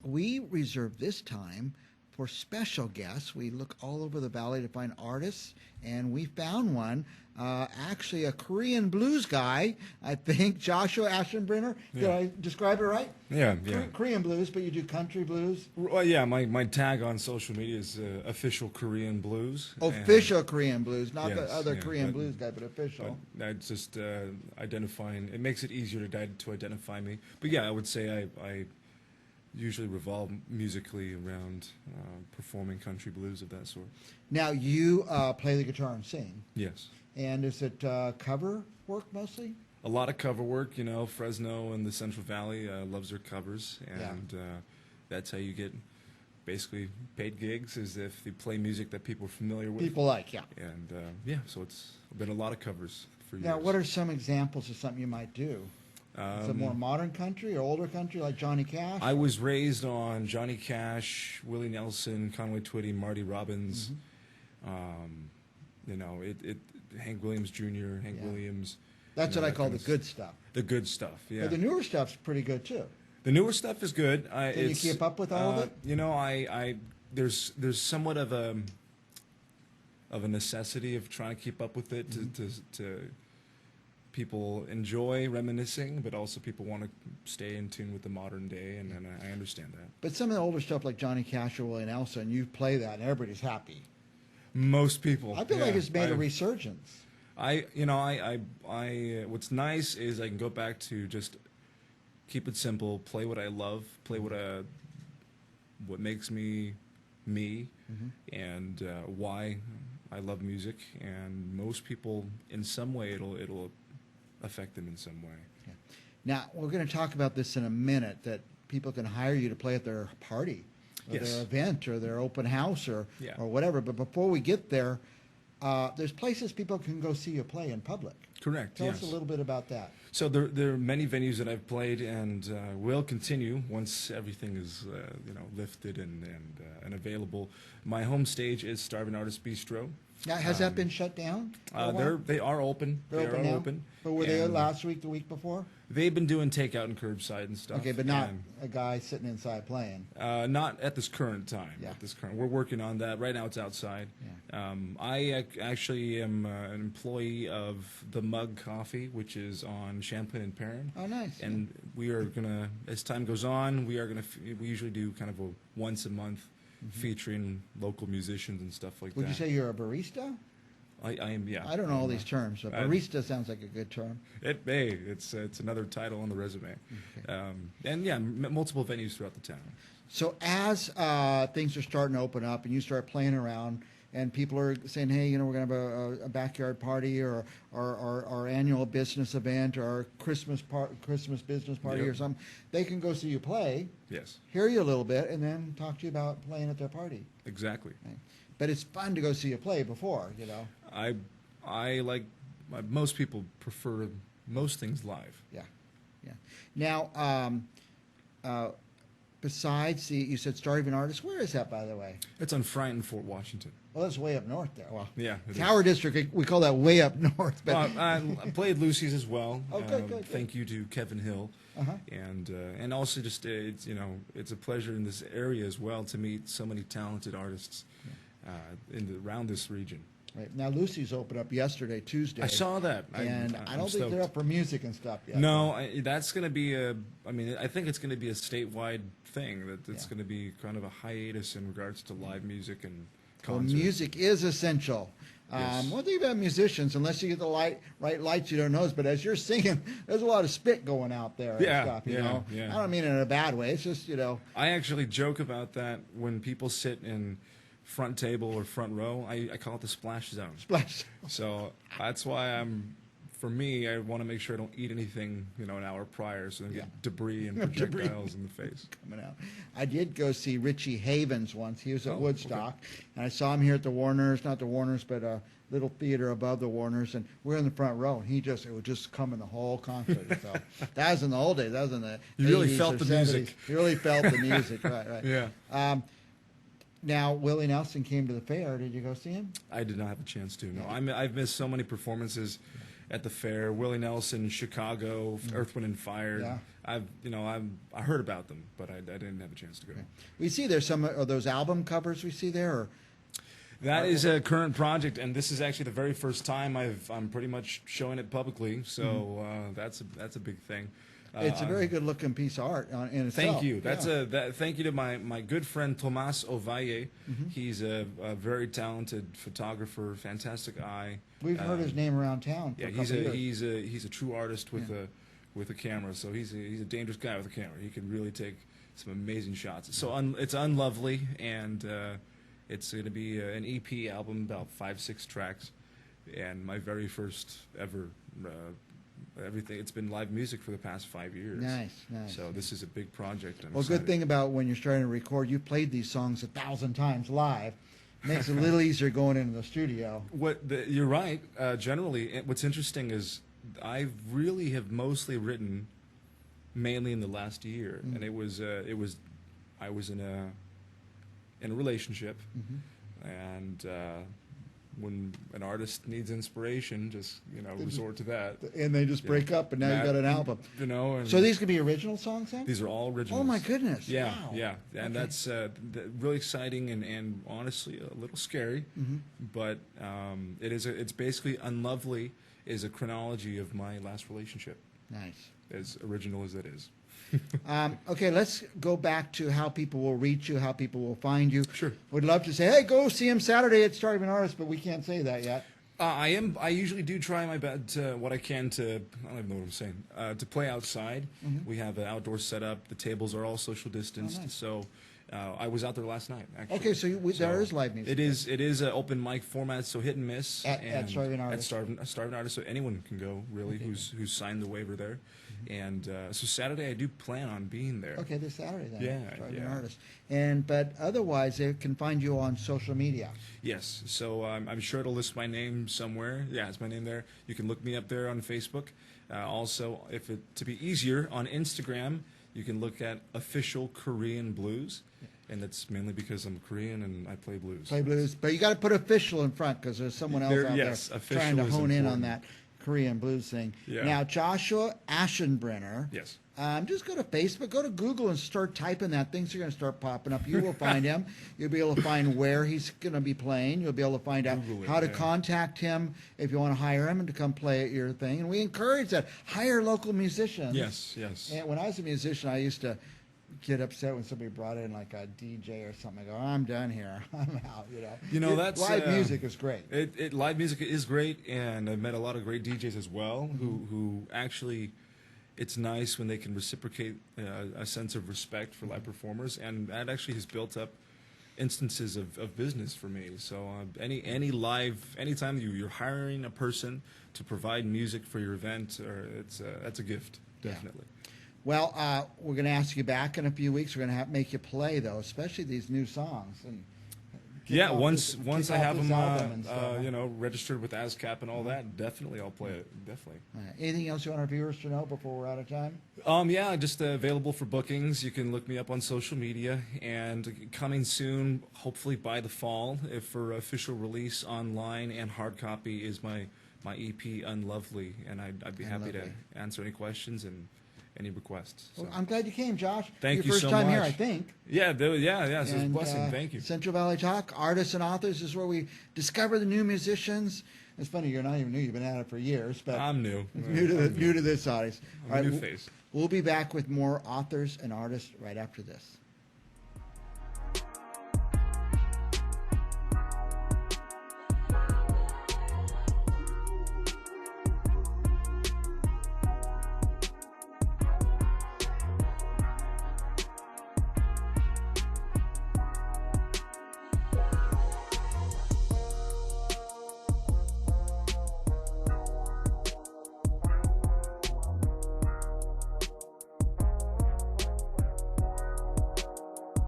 we reserve this time for special guests. We look all over the valley to find artists, and we found one. Actually, a Korean blues guy, I think, Joshua Aschenbrenner. Did I describe it right? Yeah. Korean blues, but you do country blues? Well, yeah, my tag on social media is official Korean blues. Official Korean blues, not the Yes, other yeah, Korean blues guy, but official. But I just identifying, it makes it easier to identify me. But yeah, I would say I usually revolve musically around performing country blues of that sort. Now, you play the guitar and sing. Yes. And is it cover work mostly? A lot of cover work, you know. Fresno and the Central Valley loves their covers, and that's how you get basically paid gigs, is if you play music that people are familiar with. People like, yeah. And so it's been a lot of covers for years. Now, what are some examples of something you might do? Is it more modern country or older country, like Johnny Cash? I was raised on Johnny Cash, Willie Nelson, Conway Twitty, Marty Robbins. You know, Hank Williams Jr., Hank Williams. That's what I call the good stuff. The good stuff, yeah. But the newer stuff's pretty good too. The newer stuff is good. Can you keep up with all of it? You know, there's somewhat of a necessity of trying to keep up with it to people enjoy reminiscing, but also people want to stay in tune with the modern day, and I understand that. But some of the older stuff like Johnny Cash or Willie Nelson, you play that and everybody's happy. Most people. I feel like it's made a resurgence. What's nice is I can go back to just keep it simple, play what I love, play what makes me me, and why I love music. And most people, in some way, it'll affect them in some way. Okay. Now, we're going to talk about this in a minute, that people can hire you to play at their party, or their event, or their open house, or whatever. But before we get there, there's places people can go see you play in public. Correct. Tell us a little bit about that. So there are many venues that I've played, and will continue once everything is lifted and available. My home stage is Starving Artist Bistro. Now, has that been shut down? They are open. They're open now? But were they last week, the week before? They've been doing takeout and curbside and stuff. Okay, but not a guy sitting inside playing. Not at this current time. Yeah. We're working on that. Right now it's outside. Yeah. I actually am an employee of the Mug Coffee, which is on Champlain and Perrin. Oh, nice. And we are gonna, as time goes on, we usually do kind of a once a month featuring local musicians and stuff like that. Would you say you're a barista? I am, yeah. I don't know all these terms, but barista sounds like a good term. It's another title on the resume. Okay. And yeah, multiple venues throughout the town. So as things are starting to open up and you start playing around and people are saying, hey, we're going to have a backyard party or our annual business event or our Christmas business party or something, they can go see you play, hear you a little bit, and then talk to you about playing at their party. Exactly. Right. But it's fun to go see you play before, I like, most people prefer most things live. Yeah. Now, besides you said Starving Artist, where is that, by the way? It's on Friant and Fort Washington. Well, that's way up north there. Well, yeah. Tower District, we call that way up north. But I played Lucy's as well. Oh, good. Thank you to Kevin Hill. And also just it's a pleasure in this area as well to meet so many talented artists around this region. Right. Now, Lucy's opened up yesterday, Tuesday. I saw that. And I don't think they're up for music and stuff yet. No, that's going to be I think it's going to be a statewide thing. It's going to be kind of a hiatus in regards to live music and concerts. Well, music is essential. One thing about musicians, unless you get the right lights, you don't notice. But as you're singing, there's a lot of spit going out there and stuff. You know? I don't mean it in a bad way. It's just, I actually joke about that when people sit in front table or front row. I call it the splash zone. Splash. So that's why for me, I want to make sure I don't eat anything, an hour prior, so I don't get debris and projectiles in the face. Coming out. I did go see Richie Havens once. He was at Woodstock, and I saw him here at the Warners, not the Warners, but a little theater above the Warners, and we're in the front row, and it would just come in the whole concert. So that was in the old days. That was in the You 80s really felt or the 70s. music. You really felt the music, right. Yeah. Now, Willie Nelson came to the fair. Did you go see him? I did not have a chance to. No, I've missed so many performances, at the fair. Willie Nelson, Chicago, Earth, Wind and Fire. Yeah. I heard about them, but I didn't have a chance to go. We see there's some of those album covers we see there. Or, That is a current project, and this is actually the very first time I'm pretty much showing it publicly. So that's a big thing. it's a very good looking piece of art in itself. Thank you. That's Yeah. thank you to my good friend Tomas Ovalle. He's a very talented photographer, fantastic eye. We've heard his name around town. For Yeah, a couple years. he's a true artist with a camera. So he's a dangerous guy with a camera. He can really take some amazing shots. So it's Unlovely, and it's going to be an EP album, about 5-6 tracks, and my very first ever. Everything. It's been live music for the past 5 years. Nice, nice. So this is a big project. I'm Well, excited. good thing about when you're starting to record, you've played these songs 1,000 times live. Makes it a little easier going into the studio. You're right. Generally, what's interesting is I really have mostly written mainly in the last year, and I was in a relationship, and when an artist needs inspiration, just resort to that. And they just break up, and now you got an album. And So these could be original songs then? these are all originals. Oh, my goodness. Yeah, Wow. yeah, and Okay. that's really exciting and honestly a little scary. But it's basically Unlovely is a chronology of my last relationship, Nice. as original as it is. Okay, let's go back to how people will reach you, how people will find you. Sure. Would love to say, hey, go see him Saturday at Starving Artist, but we can't say that yet. I usually do try my best, what I can to, I don't even know what I'm saying, to play outside. We have an outdoor setup. The tables are all social distanced. nice. So I was out there last night, actually. Okay, so there is live music. It is an open mic format, so hit and miss. At Starving Artist. At Starving Artist, so anyone can go, really, Okay. who's signed the waiver there. And so Saturday I do plan on being there. Okay, this Saturday then. Yeah, Starving yeah. Artist. But otherwise, they can find you on social media. Yes, so I'm sure it'll list my name somewhere. Yeah, it's my name there. You can look me up there on Facebook. Also, to be easier, on Instagram, you can look at Official Korean Blues. And that's mainly because I'm Korean and I play blues. Play blues, but you got to put official in front because there's someone else out yes, there official trying to is hone in on important. that Korean blues thing. Yeah. Now, Joshua Aschenbrenner. Yes. Just go to Facebook, go to Google, and start typing that. Things are going to start popping up. You will find him. You'll be able to find where he's going to be playing. You'll be able to find out Google it, how to yeah. contact him if you want to hire him and to come play at your thing. And we encourage that. Hire local musicians. Yes, yes. And when I was a musician, I used to get upset when somebody brought in like a DJ or something. I go, I'm done here. I'm out. That's live music is great. Live music is great, and I've met a lot of great DJs as well who actually, it's nice when they can reciprocate a sense of respect for live performers, and that actually has built up instances of business for me. So anytime you're hiring a person to provide music for your event, that's a gift, definitely. Well, we're going to ask you back in a few weeks. We're going to make you play, though, especially these new songs. And Yeah, off once this- I kick have off this them, album and stuff. registered with ASCAP and all that, definitely I'll play it. Definitely. Anything else you want our viewers to know before we're out of time? Yeah, just available for bookings. You can look me up on social media, and coming soon, hopefully by the fall, for official release online and hard copy is my EP Unlovely, and I'd be happy to Unlovely. answer any questions and any requests. So. Well, I'm glad you came, Josh. Thank Your you first so time here, much. I think. Yeah, so it's a And, blessing. Thank you. Central Valley Talk, artists and authors, is where we discover the new musicians. It's funny, you're not even new. You've been at it for years, but I'm new. new to this audience. I'm a new face. We'll be back with more authors and artists right after this.